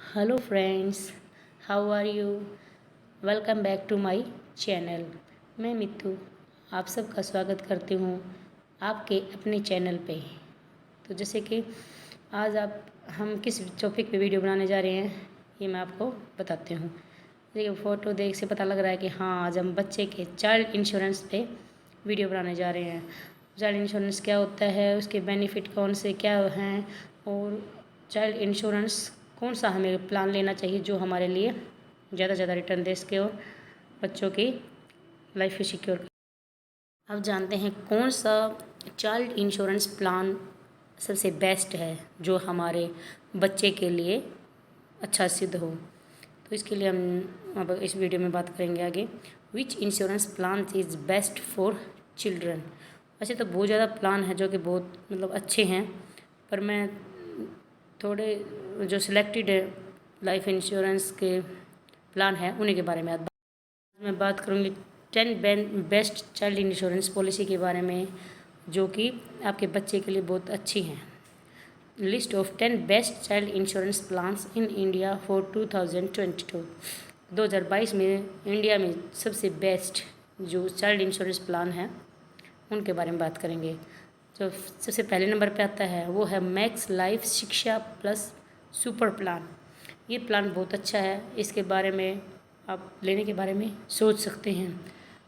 Hello friends, how are you? Welcome back to my channel. मैं मित्तू आप सबका स्वागत करती हूँ आपके अपने चैनल पे। तो जैसे कि आज आप हम किस टॉपिक पे वीडियो बनाने जा रहे हैं ये मैं आपको बताती हूँ। देखिए, फ़ोटो देख से पता लग रहा है कि हाँ, आज हम बच्चे के चाइल्ड इंश्योरेंस पे वीडियो बनाने जा रहे हैं। चाइल्ड इंश्योरेंस क्या होता है, उसके बेनिफिट कौन से क्या हैं, और चाइल्ड इंश्योरेंस कौन सा हमें प्लान लेना चाहिए जो हमारे लिए ज़्यादा से ज़्यादा रिटर्न दे सके और बच्चों की लाइफ को सिक्योर करे। अब जानते हैं कौन सा चाइल्ड इंश्योरेंस प्लान सबसे बेस्ट है जो हमारे बच्चे के लिए अच्छा सिद्ध हो। तो इसके लिए हम अब इस वीडियो में बात करेंगे आगे। Which insurance plan is best for children. वैसे तो बहुत ज़्यादा प्लान है जो कि बहुत अच्छे हैं, पर मैं थोड़े जो सिलेक्टेड लाइफ इंश्योरेंस के प्लान है उन्हीं के बारे में आज मैं बात करूँगी। 10 बेस्ट चाइल्ड इंश्योरेंस पॉलिसी के बारे में जो कि आपके बच्चे के लिए बहुत अच्छी हैं। List of 10 best child insurance plans in India for 2022। 2022 में इंडिया में सबसे बेस्ट जो चाइल्ड इंश्योरेंस प्लान है उनके बारे में बात करेंगे। जो सबसे पहले नंबर पे आता है वो है मैक्स लाइफ शिक्षा प्लस सुपर प्लान। ये प्लान बहुत अच्छा है, इसके बारे में आप लेने के बारे में सोच सकते हैं,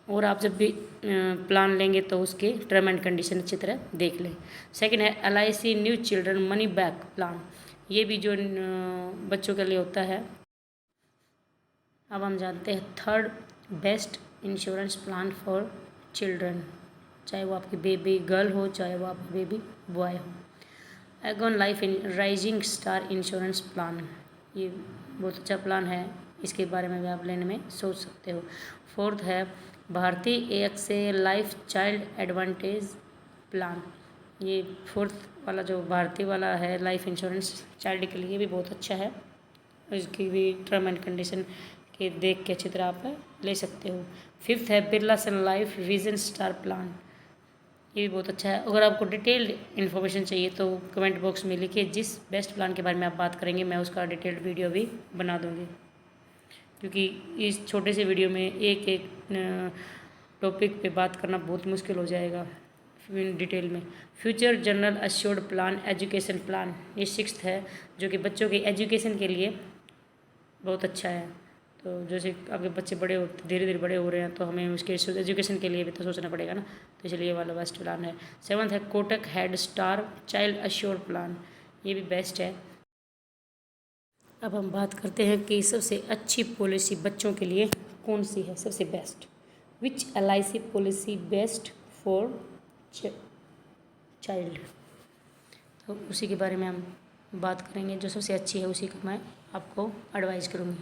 और आप जब भी प्लान लेंगे तो उसके टर्म एंड कंडीशन अच्छी तरह देख लें। सेकंड है LIC new children money back plan. ये भी जो बच्चों के लिए होता है। अब हम जानते हैं third best insurance plan for children, चाहे वो आपकी बेबी गर्ल हो चाहे वो आपका बेबी बॉय हो। Aegon life in rising star insurance plan, ये बहुत अच्छा प्लान है, इसके बारे में भी आप लेने में सोच सकते हो। फोर्थ है भारतीय AXA life child advantage plan. ये फोर्थ वाला जो भारतीय वाला है लाइफ इंश्योरेंस चाइल्ड के लिए भी बहुत अच्छा है, इसकी भी टर्म एंड कंडीशन के देख के अच्छी तरह आप ले सकते हो। फिफ्थ है बिरला सन लाइफ विजन स्टार प्लान। ये भी बहुत अच्छा है। अगर आपको डिटेल्ड इन्फॉर्मेशन चाहिए तो कमेंट बॉक्स में लिखिए, जिस बेस्ट प्लान के बारे में आप बात करेंगे मैं उसका डिटेल्ड वीडियो भी बना दूँगी, क्योंकि इस छोटे से वीडियो में एक एक टॉपिक पे बात करना बहुत मुश्किल हो जाएगा इन डिटेल में। Future general assured plan education plan, ये सिक्स्थ है जो कि बच्चों के एजुकेशन के लिए बहुत अच्छा है। तो जैसे आपके बच्चे बड़े हो धीरे धीरे बड़े हो रहे हैं तो हमें उसके एजुकेशन के लिए भी तो सोचना पड़ेगा ना, तो इसलिए ये वाला बेस्ट प्लान है। सेवन्थ है Kotak head star child assure plan, ये भी बेस्ट है। अब हम बात करते हैं कि सबसे अच्छी पॉलिसी बच्चों के लिए कौन सी है, सबसे best. Which LIC policy best for child, तो उसी के बारे में हम बात करेंगे। जो सबसे अच्छी है उसी को मैं आपको एडवाइस करूँगी।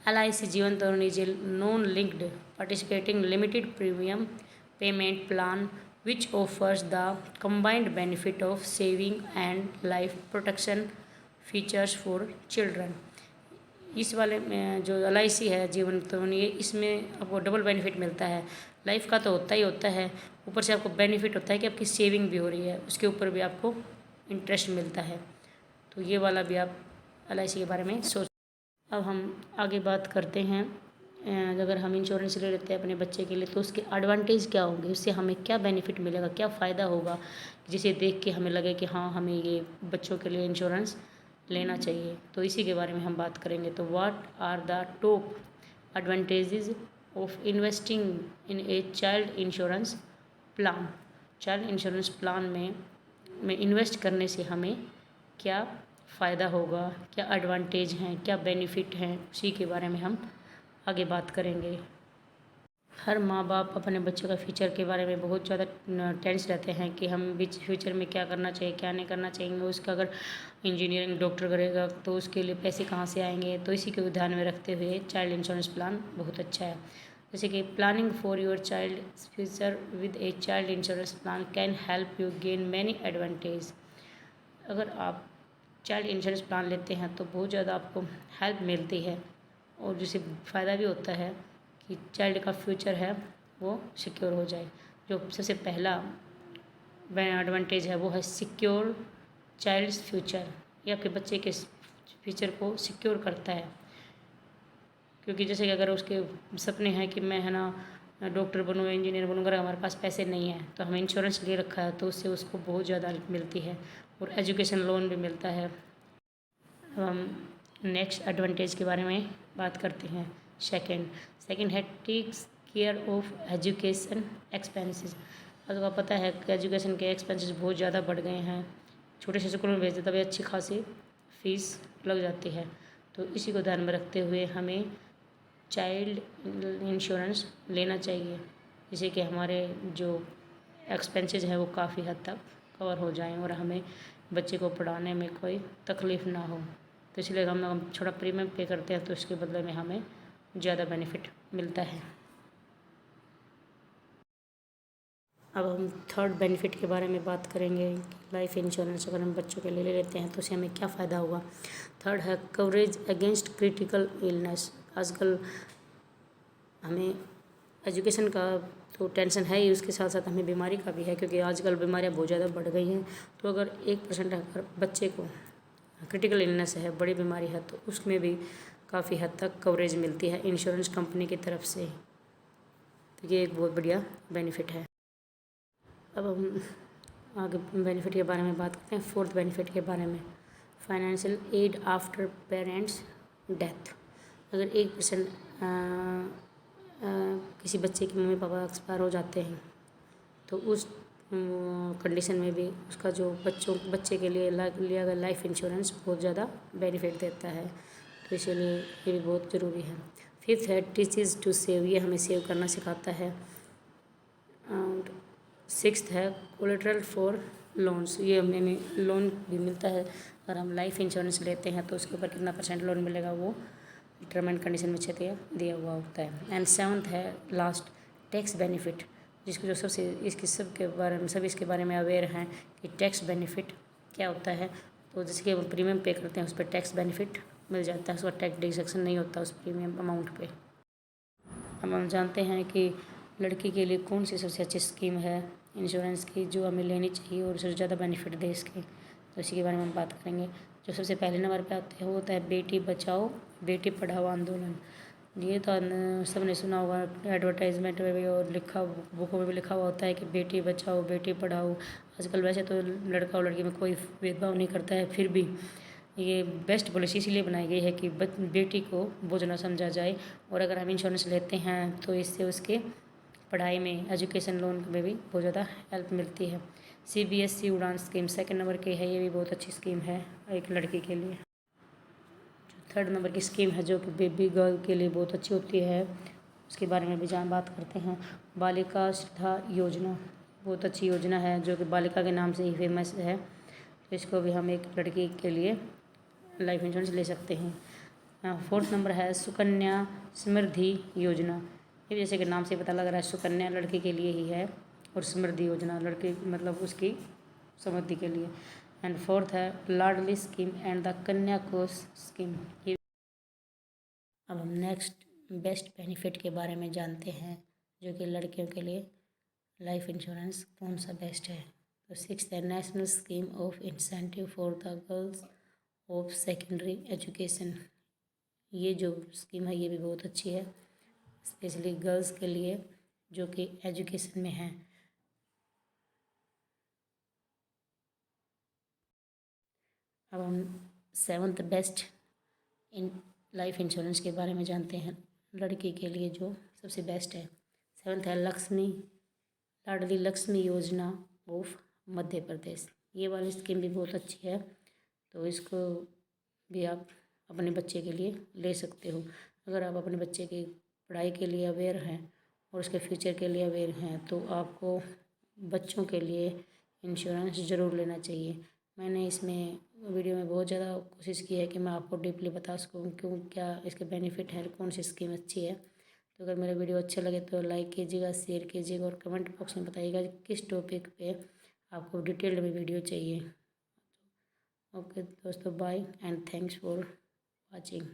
LIC Jeevan Tarun is a non linked participating limited premium payment plan which offers the combined benefit of saving and life protection features for children. इस वाले में जो LIC है जीवन तरुण, ये इसमें आपको डबल बेनिफिट मिलता है। लाइफ का तो होता ही होता है, ऊपर से आपको बेनिफिट होता है कि आपकी सेविंग भी हो रही है, उसके ऊपर भी आपको इंटरेस्ट मिलता है। तो ये वाला भी आप LIC के बारे में सोच। अब हम आगे बात करते हैं, अगर हम इंश्योरेंस ले लेते हैं अपने बच्चे के लिए तो उसके एडवांटेज क्या होंगे, उससे हमें क्या बेनिफिट मिलेगा, क्या फ़ायदा होगा, जिसे देख के हमें लगे कि हाँ, हमें ये बच्चों के लिए इंश्योरेंस लेना चाहिए। तो इसी के बारे में हम बात करेंगे। तो what are the top advantages of investing in a child insurance plan. Child insurance plan में इन्वेस्ट करने से हमें क्या फ़ायदा होगा, क्या एडवांटेज हैं, क्या बेनिफिट हैं, उसी के बारे में हम आगे बात करेंगे। हर माँ बाप अपने बच्चों का फ्यूचर के बारे में बहुत ज़्यादा टेंस रहते हैं कि हम बीच फ्यूचर में क्या करना चाहिए क्या नहीं करना चाहिए। उसका अगर इंजीनियरिंग डॉक्टर करेगा तो उसके लिए पैसे कहाँ से आएंगे, तो इसी को ध्यान में रखते हुए चाइल्ड इंश्योरेंस प्लान बहुत अच्छा है। जैसे कि planning for your child future with A child insurance plan can help you gain many advantage. अगर आप चाइल्ड इंश्योरेंस प्लान लेते हैं तो बहुत ज़्यादा आपको हेल्प मिलती है, और जिससे फ़ायदा भी होता है कि चाइल्ड का फ्यूचर है वो सिक्योर हो जाए। जो सबसे पहला एडवांटेज है वो है सिक्योर चाइल्ड्स फ्यूचर। ये आपके बच्चे के फ्यूचर को सिक्योर करता है। क्योंकि जैसे कि अगर उसके सपने हैं कि मैं है ना डॉक्टर बनूँ, इंजीनियर बनूँ, अगर हमारे पास पैसे नहीं हैं तो हमें इंश्योरेंस ले रखा है तो उससे उसको बहुत ज़्यादा हेल्प मिलती है और एजुकेशन लोन भी मिलता है। अब हम नेक्स्ट एडवांटेज के बारे में बात करते हैं। सेकंड है takes care of education expenses. अब आपको पता है कि एजुकेशन के एक्सपेंसेस बहुत ज़्यादा बढ़ गए हैं। छोटे से स्कूल में भेजते तभी अच्छी खासी फीस लग जाती है। तो इसी को ध्यान में रखते हुए हमें चाइल्ड इंश्योरेंस लेना चाहिए, जिससे कि हमारे जो एक्सपेंसेस हैं वो काफ़ी हद तक कवर हो जाएं और हमें बच्चे को पढ़ाने में कोई तकलीफ़ ना हो। तो इसलिए हम थोड़ा प्रीमियम पे करते हैं तो इसके बदले में हमें ज़्यादा बेनिफिट मिलता है। अब हम थर्ड बेनिफिट के बारे में बात करेंगे। लाइफ इंश्योरेंस अगर हम बच्चों के लिए ले लेते हैं तो उससे हमें क्या फ़ायदा होगा। थर्ड है कवरेज अगेंस्ट क्रिटिकल इलनेस। आजकल हमें एजुकेशन का तो टेंशन है ही, उसके साथ साथ हमें बीमारी का भी है, क्योंकि आजकल बीमारियां बहुत ज़्यादा बढ़ गई हैं। तो अगर 1% अगर बच्चे को क्रिटिकल इलनेस है, बड़ी बीमारी है, तो उसमें भी काफ़ी हद तक कवरेज मिलती है इंश्योरेंस कंपनी की तरफ से। तो ये एक बहुत बढ़िया बेनिफिट है। अब हम आगे बेनिफिट के बारे में बात करते हैं। फोर्थ बेनिफिट के बारे में, financial aid after parents death. अगर 1% किसी बच्चे के मम्मी पापा एक्सपायर हो जाते हैं तो उस कंडीशन में भी उसका जो बच्चे के लिए लिया गया लाइफ इंश्योरेंस बहुत ज़्यादा बेनिफिट देता है। तो इसीलिए ये भी बहुत ज़रूरी है। फिफ्थ है टीचेस टू सेव। ये हमें सेव करना सिखाता है। और सिक्स्थ है कोलेटरल फॉर लोन्स। ये हमें लोन भी मिलता है। अगर हम लाइफ इंश्योरेंस लेते हैं तो उसके ऊपर कितना % लोन मिलेगा वो टर्म एंड कंडीशन में दिया हुआ होता है। एंड सेवन्थ है लास्ट टैक्स बेनिफिट, जिसको जो सबसे इसके सब के बारे में सभी इसके बारे में अवेयर हैं कि टैक्स बेनिफिट क्या होता है। तो जैसे कि हम प्रीमियम पे करते हैं उस पर टैक्स बेनिफिट मिल जाता है, उसका टैक्स डिडक्शन नहीं होता उस प्रीमियम अमाउंट पे। अब हम जानते हैं कि लड़की के लिए कौन सी सबसे अच्छी स्कीम है इंश्योरेंस की जो हमें लेनी चाहिए और सबसे ज़्यादा बेनिफिट दे इसके। तो इसी के बारे में हम बात करेंगे। जो सबसे पहले नंबर पे आते हैं वो होता है बेटी बचाओ बेटी पढ़ाओ आंदोलन। ये तो सबने सुना होगा, एडवर्टाइजमेंट में भी और लिखा बुकों में भी लिखा हुआ होता है कि बेटी बचाओ बेटी पढ़ाओ। आजकल वैसे तो लड़का और लड़की में कोई भेदभाव नहीं करता है, फिर भी ये बेस्ट पॉलिसी इसीलिए बनाई गई है कि बेटी को बोझ ना समझा जाए। और अगर हम इंश्योरेंस लेते हैं तो इससे उसके पढ़ाई में एजुकेशन लोन में भी बहुत ज़्यादा हेल्प मिलती है। CBSE उड़ान स्कीम 2nd नंबर की है, ये भी बहुत अच्छी स्कीम है एक लड़की के लिए। जो 3rd नंबर की स्कीम है जो कि बेबी गर्ल के लिए बहुत अच्छी होती है, उसके बारे में भी बात करते हैं। बालिका सुधा योजना बहुत अच्छी योजना है जो कि बालिका के नाम से ही फेमस है। तो इसको भी हम एक लड़की के लिए लाइफ इंश्योरेंस ले सकते हैं। 4th नंबर है सुकन्या समृद्धि योजना। ये जैसे कि नाम से पता लग रहा है सुकन्या लड़की के लिए ही है और समृद्धि योजना लड़की मतलब उसकी समृद्धि के लिए। एंड 4th है लाडली स्कीम एंड द कन्या कोष स्कीम। ये अब हम नेक्स्ट बेस्ट बेनिफिट के बारे में जानते हैं जो कि लड़कियों के लिए लाइफ इंश्योरेंस कौन सा बेस्ट है। तो 6th है national scheme of incentive for the girls of secondary education. ये जो स्कीम है ये भी बहुत अच्छी है, स्पेशली गर्ल्स के लिए जो कि एजुकेशन में हैं। अब हम 7th best in life insurance के बारे में जानते हैं लड़की के लिए जो सबसे बेस्ट है। 7th है लाडली लक्ष्मी योजना ऑफ मध्य प्रदेश। ये वाली स्कीम भी बहुत अच्छी है, तो इसको भी आप अपने बच्चे के लिए ले सकते हो। अगर आप अपने बच्चे की पढ़ाई के लिए अवेयर हैं और उसके फ्यूचर के लिए अवेयर हैं तो आपको बच्चों के लिए इंश्योरेंस ज़रूर लेना चाहिए। मैंने इसमें वीडियो में बहुत ज़्यादा कोशिश की है कि मैं आपको डीपली बता सकूँ क्यों क्या इसके बेनिफिट है, कौन सी स्कीम अच्छी है। तो अगर मेरा वीडियो अच्छा लगे तो लाइक कीजिएगा, शेयर कीजिएगा और कमेंट बॉक्स में बताइएगा किस टॉपिक पे आपको डिटेल्ड में वीडियो चाहिए। ओके दोस्तों, bye and thanks for watching.